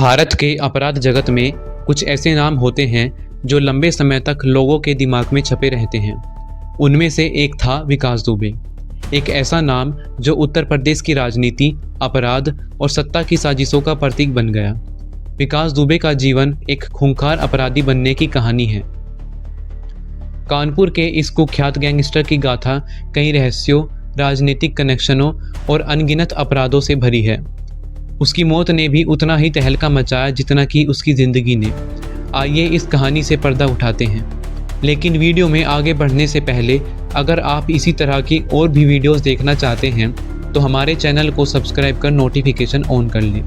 भारत के अपराध जगत में कुछ ऐसे नाम होते हैं जो लंबे समय तक लोगों के दिमाग में छपे रहते हैं। उनमें से एक था विकास दुबे, एक ऐसा नाम जो उत्तर प्रदेश की राजनीति, अपराध और सत्ता की साजिशों का प्रतीक बन गया। विकास दुबे का जीवन एक खूंखार अपराधी बनने की कहानी है। कानपुर के इस कुख्यात गैंगस्टर की गाथा कई रहस्यों, राजनीतिक कनेक्शनों और अनगिनत अपराधों से भरी है। उसकी मौत ने भी उतना ही तहलका मचाया जितना कि उसकी ज़िंदगी ने। आइए इस कहानी से पर्दा उठाते हैं। लेकिन वीडियो में आगे बढ़ने से पहले अगर आप इसी तरह की और भी वीडियोस देखना चाहते हैं तो हमारे चैनल को सब्सक्राइब कर नोटिफिकेशन ऑन कर लें।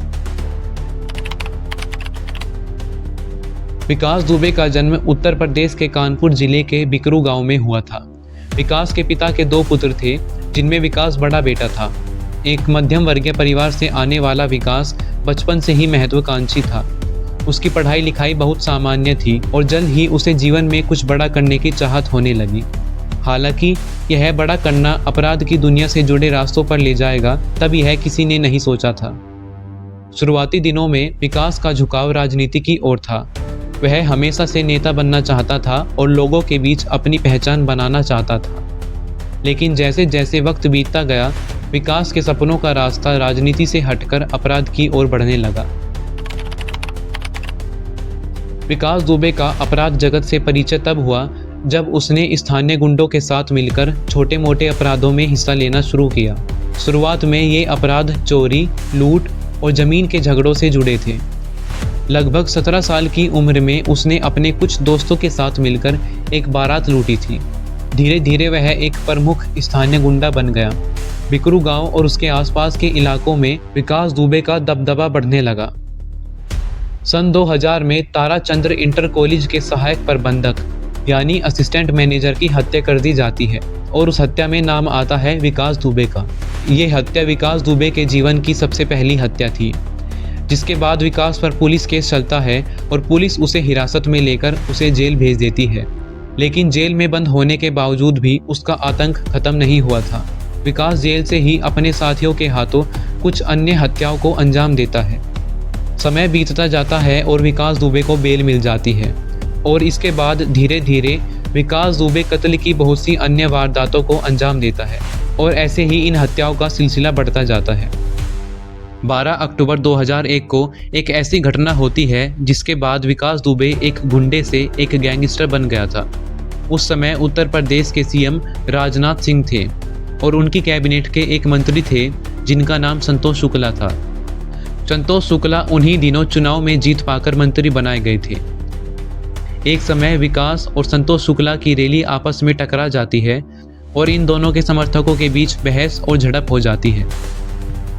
विकास दुबे का जन्म उत्तर प्रदेश के कानपुर जिले के बिकरू गांव में हुआ था। विकास के पिता के 2 पुत्र थे, जिनमें विकास बड़ा बेटा था। एक मध्यम वर्गीय परिवार से आने वाला विकास बचपन से ही महत्वाकांक्षी था। उसकी पढ़ाई लिखाई बहुत सामान्य थी और जल्द ही उसे जीवन में कुछ बड़ा करने की चाहत होने लगी। हालांकि यह बड़ा करना अपराध की दुनिया से जुड़े रास्तों पर ले जाएगा, तब यह किसी ने नहीं सोचा था। शुरुआती दिनों में विकास का झुकाव राजनीति की ओर था। वह हमेशा से नेता बनना चाहता था और लोगों के बीच अपनी पहचान बनाना चाहता था। लेकिन जैसे जैसे वक्त बीतता गया, विकास के सपनों का रास्ता राजनीति से हटकर अपराध की ओर बढ़ने लगा। विकास दुबे का अपराध जगत से परिचय तब हुआ जब उसने स्थानीय गुंडों के साथ मिलकर छोटे मोटे अपराधों में हिस्सा लेना शुरू किया। शुरुआत में ये अपराध चोरी, लूट और जमीन के झगड़ों से जुड़े थे। लगभग 17 साल की उम्र में उसने अपने कुछ दोस्तों के साथ मिलकर एक बारात लूटी थी। धीरे धीरे वह एक प्रमुख स्थानीय गुंडा बन गया। बिकरू गांव और उसके आसपास के इलाकों में विकास दुबे का दबदबा बढ़ने लगा। सन 2000 में ताराचंद्र इंटर कॉलेज के सहायक प्रबंधक यानी असिस्टेंट मैनेजर की हत्या कर दी जाती है और उस हत्या में नाम आता है विकास दुबे का। ये हत्या विकास दुबे के जीवन की सबसे पहली हत्या थी, जिसके बाद विकास पर पुलिस केस चलता है और पुलिस उसे हिरासत में लेकर उसे जेल भेज देती है। लेकिन जेल में बंद होने के बावजूद भी उसका आतंक खत्म नहीं हुआ था। विकास जेल से ही अपने साथियों के हाथों कुछ अन्य हत्याओं को अंजाम देता है। समय बीतता जाता है और विकास दुबे को बेल मिल जाती है और इसके बाद धीरे धीरे विकास दुबे कत्ल की बहुत सी अन्य वारदातों को अंजाम देता है और ऐसे ही इन हत्याओं का सिलसिला बढ़ता जाता है। 12 अक्टूबर 2001 को एक ऐसी घटना होती है जिसके बाद विकास दुबे एक गुंडे से एक गैंगस्टर बन गया था। उस समय उत्तर प्रदेश के सीएम राजनाथ सिंह थे और उनकी कैबिनेट के एक मंत्री थे जिनका नाम संतोष शुक्ला था। संतोष शुक्ला उन्हीं दिनों चुनाव में जीत पाकर मंत्री बनाए गए थे। एक समय विकास और संतोष शुक्ला की रैली आपस में टकरा जाती है और इन दोनों के समर्थकों के बीच बहस और झड़प हो जाती है,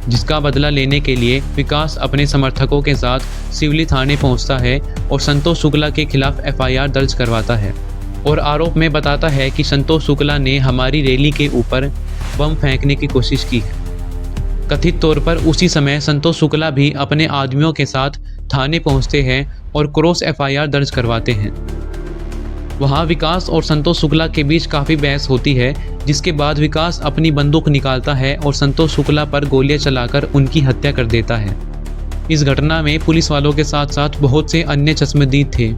जिसका बदला लेने के लिए विकास अपने समर्थकों के साथ सिवली थाने पहुंचता है और संतोष शुक्ला के खिलाफ एफआईआर दर्ज करवाता है और आरोप में बताता है कि संतोष शुक्ला ने हमारी रैली के ऊपर बम फेंकने की कोशिश की है। कथित तौर पर उसी समय संतोष शुक्ला भी अपने आदमियों के साथ थाने पहुंचते हैं और क्रॉस एफआईआर दर्ज करवाते हैं। वहां विकास और संतोष शुक्ला के बीच काफ़ी बहस होती है, जिसके बाद विकास अपनी बंदूक निकालता है और संतोष शुक्ला पर गोलियां चलाकर उनकी हत्या कर देता है। इस घटना में पुलिस वालों के साथ साथ बहुत से अन्य चश्मदीद थे।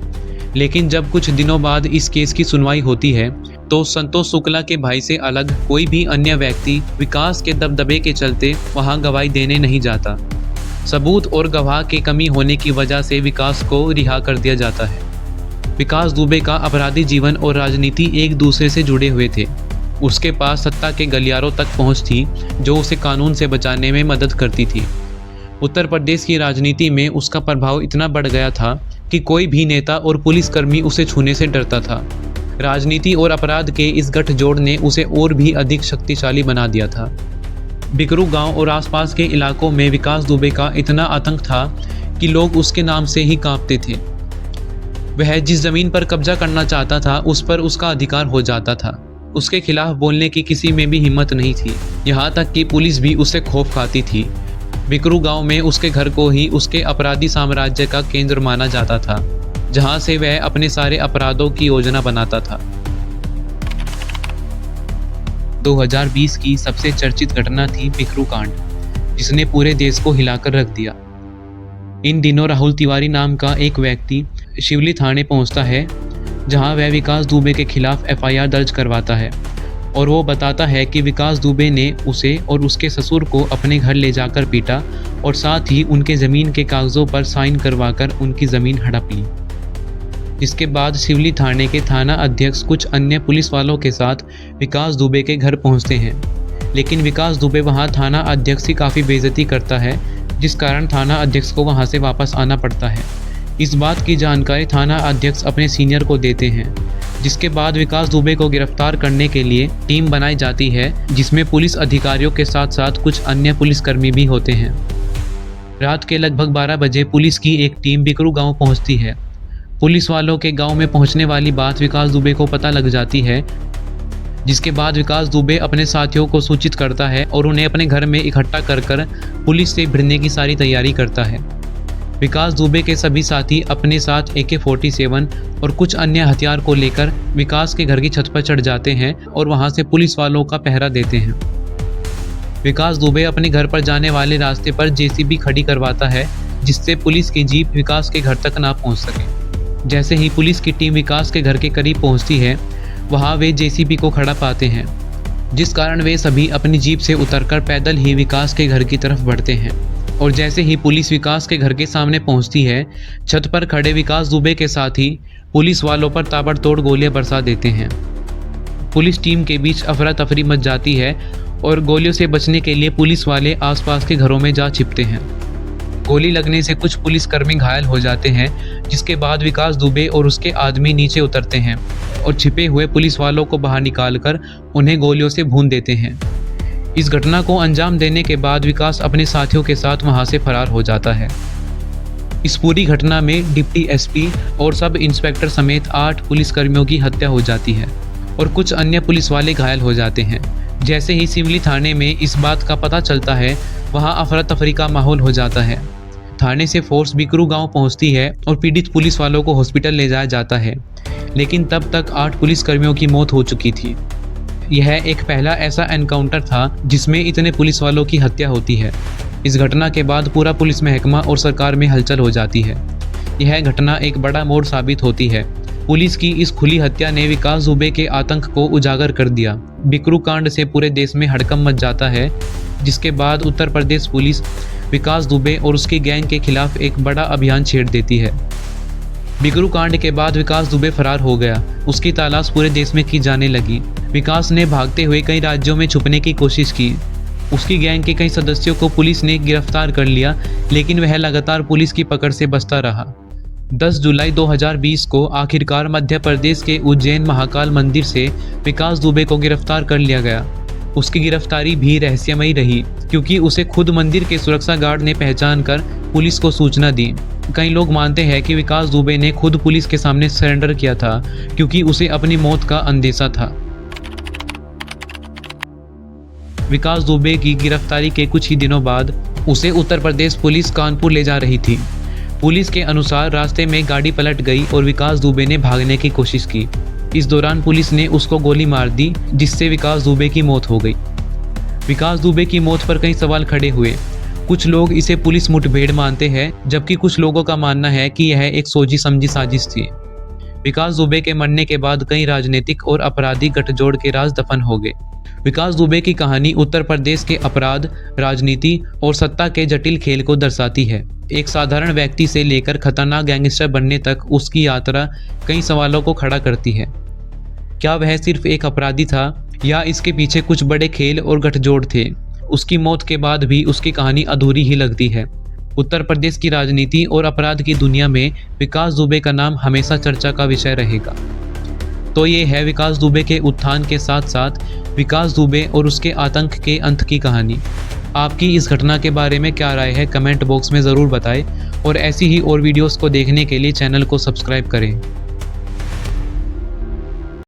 लेकिन जब कुछ दिनों बाद इस केस की सुनवाई होती है तो संतोष शुक्ला के भाई से अलग कोई भी अन्य व्यक्ति विकास के दबदबे के चलते वहां गवाही देने नहीं जाता। सबूत और गवाह की कमी होने की वजह से विकास को रिहा कर दिया जाता है। विकास दुबे का अपराधी जीवन और राजनीति एक दूसरे से जुड़े हुए थे। उसके पास सत्ता के गलियारों तक पहुंच थी जो उसे कानून से बचाने में मदद करती थी। उत्तर प्रदेश की राजनीति में उसका प्रभाव इतना बढ़ गया था कि कोई भी नेता और पुलिसकर्मी उसे छूने से डरता था। राजनीति और अपराध के इस गठजोड़ ने उसे और भी अधिक शक्तिशाली बना दिया था। बिकरू गांव और आसपास के इलाकों में विकास दुबे का इतना आतंक था कि लोग उसके नाम से ही कांपते थे। वह जिस जमीन पर कब्जा करना चाहता था उस पर उसका अधिकार हो जाता था। उसके खिलाफ बोलने की किसी में भी हिम्मत नहीं थी, यहाँ तक कि पुलिस भी उससे खौफ खाती थी। बिकरू गांव में उसके घर को ही उसके अपराधी साम्राज्य का केंद्र माना जाता था, जहां से वह अपने सारे अपराधों की योजना बनाता था। 2020 की सबसे चर्चित घटना थी बिकरू कांड, जिसने पूरे देश को हिलाकर रख दिया। इन दिनों राहुल तिवारी नाम का एक व्यक्ति शिवली थाने पहुंचता है, जहां वह विकास दुबे के खिलाफ एफआईआर दर्ज करवाता है और वो बताता है कि विकास दुबे ने उसे और उसके ससुर को अपने घर ले जाकर पीटा और साथ ही उनके ज़मीन के कागज़ों पर साइन करवाकर उनकी ज़मीन हड़प ली। इसके बाद शिवली थाने के थाना अध्यक्ष कुछ अन्य पुलिस वालों के साथ विकास दुबे के घर पहुंचते हैं, लेकिन विकास दुबे वहां थाना अध्यक्ष की काफ़ी बेइज्जती करता है, जिस कारण थाना अध्यक्ष को वहां से वापस आना पड़ता है। इस बात की जानकारी थाना अध्यक्ष अपने सीनियर को देते हैं, जिसके बाद विकास दुबे को गिरफ्तार करने के लिए टीम बनाई जाती है, जिसमें पुलिस अधिकारियों के साथ साथ कुछ अन्य पुलिसकर्मी भी होते हैं। रात के लगभग 12 बजे पुलिस की एक टीम बिकरू गांव पहुंचती है। पुलिस वालों के गांव में पहुंचने वाली बात विकास दुबे को पता लग जाती है, जिसके बाद विकास दुबे अपने साथियों को सूचित करता है और उन्हें अपने घर में इकट्ठा कर पुलिस से भिड़ने की सारी तैयारी करता है। विकास दुबे के सभी साथी अपने साथ AK-47 और कुछ अन्य हथियार को लेकर विकास के घर की छत पर चढ़ जाते हैं और वहां से पुलिस वालों का पहरा देते हैं। विकास दुबे अपने घर पर जाने वाले रास्ते पर JCB खड़ी करवाता है, जिससे पुलिस की जीप विकास के घर तक ना पहुंच सके। जैसे ही पुलिस की टीम विकास के घर के करीब पहुंचती है, वहां वे JCB को खड़ा पाते हैं, जिस कारण वे सभी अपनी जीप से उतरकर पैदल ही विकास के घर की तरफ बढ़ते हैं। और जैसे ही पुलिस विकास के घर के सामने पहुंचती है, छत पर खड़े विकास दुबे के साथ ही पुलिस वालों पर ताबड़तोड़ गोलियां बरसा देते हैं। पुलिस टीम के बीच अफरा तफरी मच जाती है और गोलियों से बचने के लिए पुलिस वाले आसपास के घरों में जा छिपते हैं। गोली लगने से कुछ पुलिसकर्मी घायल हो जाते हैं, जिसके बाद विकास दुबे और उसके आदमी नीचे उतरते हैं और छिपे हुए पुलिस वालों को बाहर निकालकर उन्हें गोलियों से भून देते हैं। इस घटना को अंजाम देने के बाद विकास अपने साथियों के साथ वहां से फरार हो जाता है। इस पूरी घटना में डिप्टी SP और सब इंस्पेक्टर समेत 8 पुलिसकर्मियों की हत्या हो जाती है और कुछ अन्य पुलिस वाले घायल हो जाते हैं। जैसे ही शिवली थाने में इस बात का पता चलता है, वहां अफरा तफरी का माहौल हो जाता है। थाने से फोर्स बिकरू गांव पहुंचती है और पीड़ित पुलिस वालों को हॉस्पिटल ले जाया जाता है, लेकिन तब तक 8 पुलिसकर्मियों की मौत हो चुकी थी। यह एक पहला ऐसा एनकाउंटर था जिसमें इतने पुलिस वालों की हत्या होती है। इस घटना के बाद पूरा पुलिस महकमा और सरकार में हलचल हो जाती है। यह घटना एक बड़ा मोड़ साबित होती है। पुलिस की इस खुली हत्या ने विकास दुबे के आतंक को उजागर कर दिया। बिकरू कांड से पूरे देश में हड़कंप मच जाता है, जिसके बाद उत्तर प्रदेश पुलिस विकास दुबे और उसकी गैंग के खिलाफ एक बड़ा अभियान छेड़ देती है। बिकरू कांड के बाद विकास दुबे फरार हो गया। उसकी तलाश पूरे देश में की जाने लगी। विकास ने भागते हुए कई राज्यों में छुपने की कोशिश की। उसकी गैंग के कई सदस्यों को पुलिस ने गिरफ्तार कर लिया, लेकिन वह लगातार पुलिस की पकड़ से बचता रहा। 10 जुलाई 2020 को आखिरकार मध्य प्रदेश के उज्जैन महाकाल मंदिर से विकास दुबे को गिरफ्तार कर लिया गया। उसकी गिरफ्तारी भी रहस्यमयी रही, क्योंकि उसे खुद मंदिर के सुरक्षा गार्ड ने पहचान कर पुलिस को सूचना दी। कई लोग मानते हैं कि विकास दुबे ने खुद पुलिस के सामने सरेंडर किया था, क्योंकि उसे अपनी मौत का अंदेशा था। विकास दुबे की गिरफ्तारी के कुछ ही दिनों बाद उसे उत्तर प्रदेश पुलिस कानपुर ले जा रही थी। पुलिस के अनुसार रास्ते में गाड़ी पलट गई और विकास दुबे ने भागने की कोशिश की। इस दौरान पुलिस ने उसको गोली मार दी, जिससे विकास दुबे की मौत हो गई। विकास दुबे की मौत पर कई सवाल खड़े हुए। कुछ लोग इसे पुलिस मुठभेड़ मानते हैं, जबकि कुछ लोगों का मानना है कि यह एक सोची समझी साजिश थी। विकास दुबे के मरने के बाद कई राजनीतिक और आपराधिक गठजोड़ के राज दफन हो गए। विकास दुबे की कहानी उत्तर प्रदेश के अपराध, राजनीति और सत्ता के जटिल खेल को दर्शाती है। एक साधारण व्यक्ति से लेकर खतरनाक गैंगस्टर बनने तक उसकी यात्रा कई सवालों को खड़ा करती है। क्या वह सिर्फ एक अपराधी था, या इसके पीछे कुछ बड़े खेल और गठजोड़ थे? उसकी मौत के बाद भी उसकी कहानी अधूरी ही लगती है। उत्तर प्रदेश की राजनीति और अपराध की दुनिया में विकास दुबे का नाम हमेशा चर्चा का विषय रहेगा। तो ये है विकास दुबे के उत्थान के साथ साथ विकास दुबे और उसके आतंक के अंत की कहानी। आपकी इस घटना के बारे में क्या राय है, कमेंट बॉक्स में ज़रूर बताएं और ऐसी ही और वीडियोस को देखने के लिए चैनल को सब्सक्राइब करें।